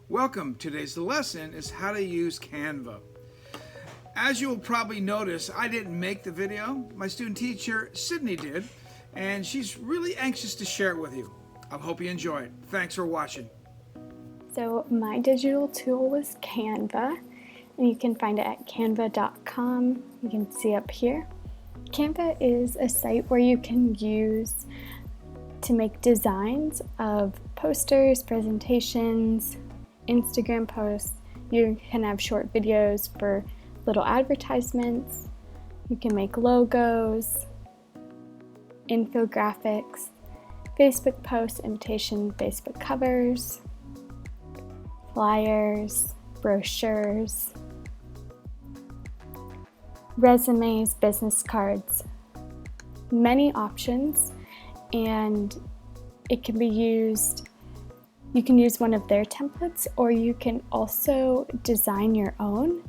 Welcome. Today's lesson is how to use Canva. As you will probably notice, I didn't make the video. My student teacher, Sydney, did, and she's really anxious to share it with you. I hope you enjoy it. Thanks for watching. So my digital tool was Canva, and you can find it at canva.com. You can see up here. Canva is a site where you can use to make designs of posters, presentations, Instagram posts. You can have short videos for little advertisements. You can make logos, infographics, Facebook posts, invitation Facebook covers, flyers, brochures, resumes, business cards, many options, and it can be used. You can use one of their templates, or you can also design your own.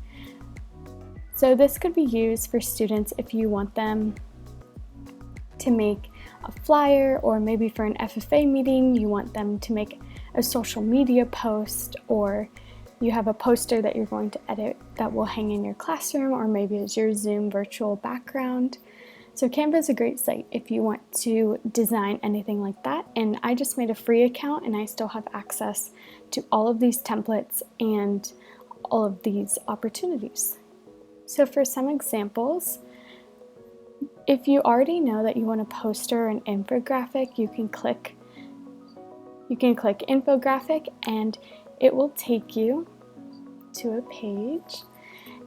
So this could be used for students if you want them to make a flyer, or maybe for an FFA meeting, you want them to make a social media post, or you have a poster that you're going to edit that will hang in your classroom, or maybe as your Zoom virtual background. So Canva is a great site if you want to design anything like that. And I just made a free account, and I still have access to all of these templates and all of these opportunities. So for some examples, if you already know that you want a poster or an infographic, you can click Infographic, and it will take you to a page,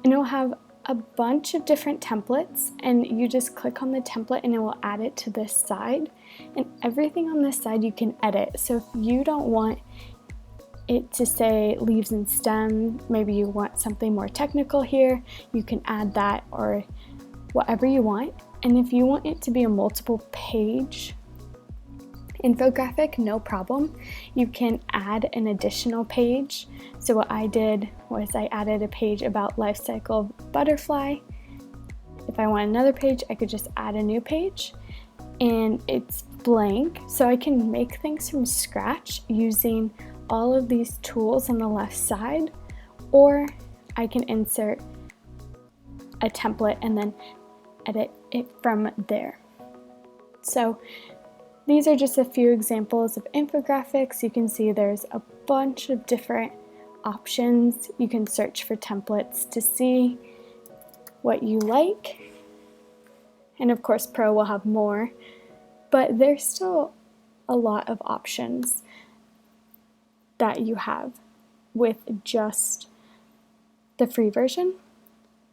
and it will have a bunch of different templates, and you just click on the template and it will add it to this side, and everything on this side you can edit. So if you don't want it to say leaves and stem, maybe you want something more technical here, you can add that, or whatever you want. And if you want it to be a multiple page infographic, no problem. You can add an additional page. So what I did was I added a page about life cycle of butterfly. If I want another page, I could just add a new page, and it's blank. So I can make things from scratch using all of these tools on the left side, or I can insert a template and then edit it from there. So these are just a few examples of infographics. You can see there's a bunch of different options. You can search for templates to see what you like. And of course, Pro will have more, but there's still a lot of options that you have with just the free version.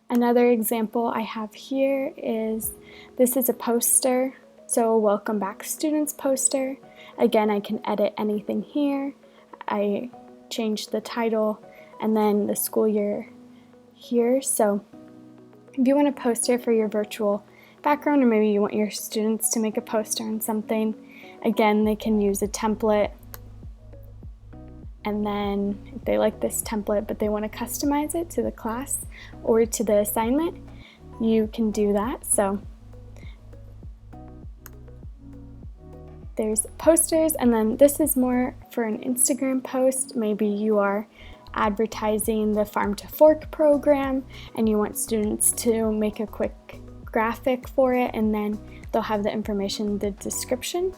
Another example I have here is, this is a poster. So a welcome back students poster. Again, I can edit anything here. I changed the title and then the school year here. So if you want a poster for your virtual background, or maybe you want your students to make a poster on something, again, they can use a template. And then if they like this template but they want to customize it to the class or to the assignment, you can do that. So there's posters, and then this is more for an Instagram post. Maybe you are advertising the Farm to Fork program and you want students to make a quick graphic for it, and then they'll have the information in the description.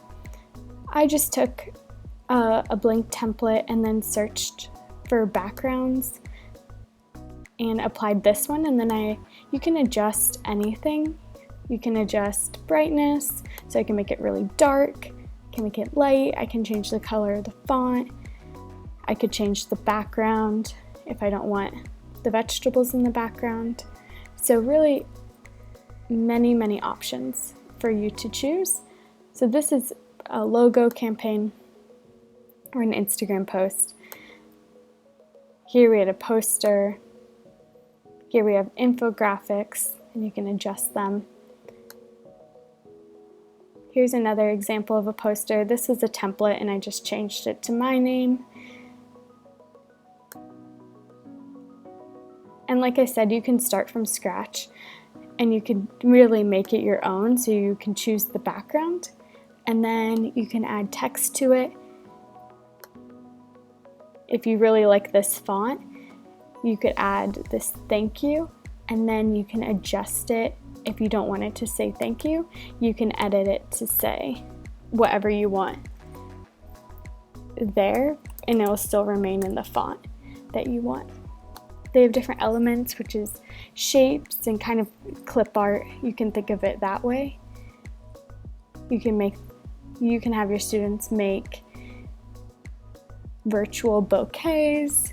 I just took a blank template and then searched for backgrounds and applied this one, and then you can adjust anything. You can adjust brightness, so I can make it really dark. Can make it light. I can change the color of the font. I could change the background if I don't want the vegetables in the background. So really many options for you to choose. So this is a logo campaign or an Instagram post. Here we had a poster. Here we have infographics, and you can adjust them. Here's another example of a poster. This is a template, and I just changed it to my name. And like I said, you can start from scratch, and you can really make it your own. So you can choose the background, and then you can add text to it. if you really like this font, you could add this thank you, and then you can adjust it. If you don't want it to say thank you, you can edit it to say whatever you want there, and it will still remain in the font that you want. They have different elements, which is shapes and kind of clip art. You can think of it that way. You can have your students make virtual bouquets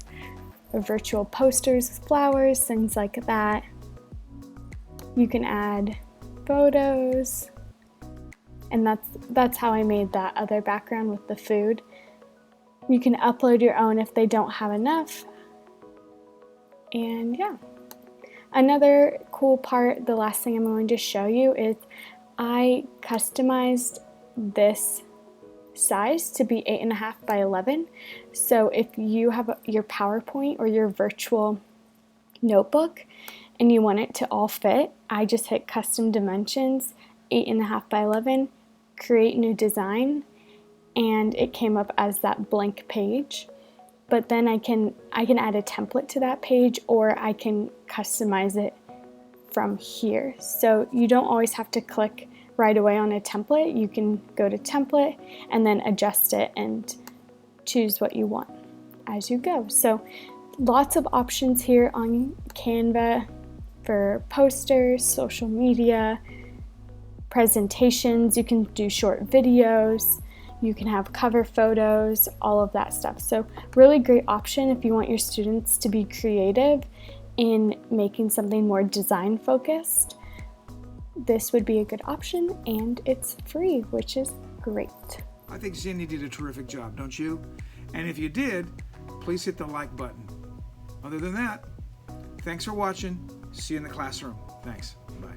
or virtual posters with flowers, things like that. You can add photos, and that's how I made that other background with the food. You can upload your own if they don't have enough. And yeah, another cool part, the last thing I'm going to show you, is I customized this size to be 8.5 by 11. So if you have your PowerPoint or your virtual notebook and you want it to all fit, I just hit custom dimensions, 8.5 by 11, create new design, and it came up as that blank page. But then I can add a template to that page, or I can customize it from here. So you don't always have to click right away on a template. You can go to template and then adjust it and choose what you want as you go. So lots of options here on Canva for posters, social media, presentations. You can do short videos. You can have cover photos, all of that stuff. So really great option if you want your students to be creative in making something more design focused. This would be a good option, and it's free, which is great. I think Sydney did a terrific job, don't you? And if you did, please hit the like button. Other than that, thanks for watching. See you in the classroom. Thanks. Bye.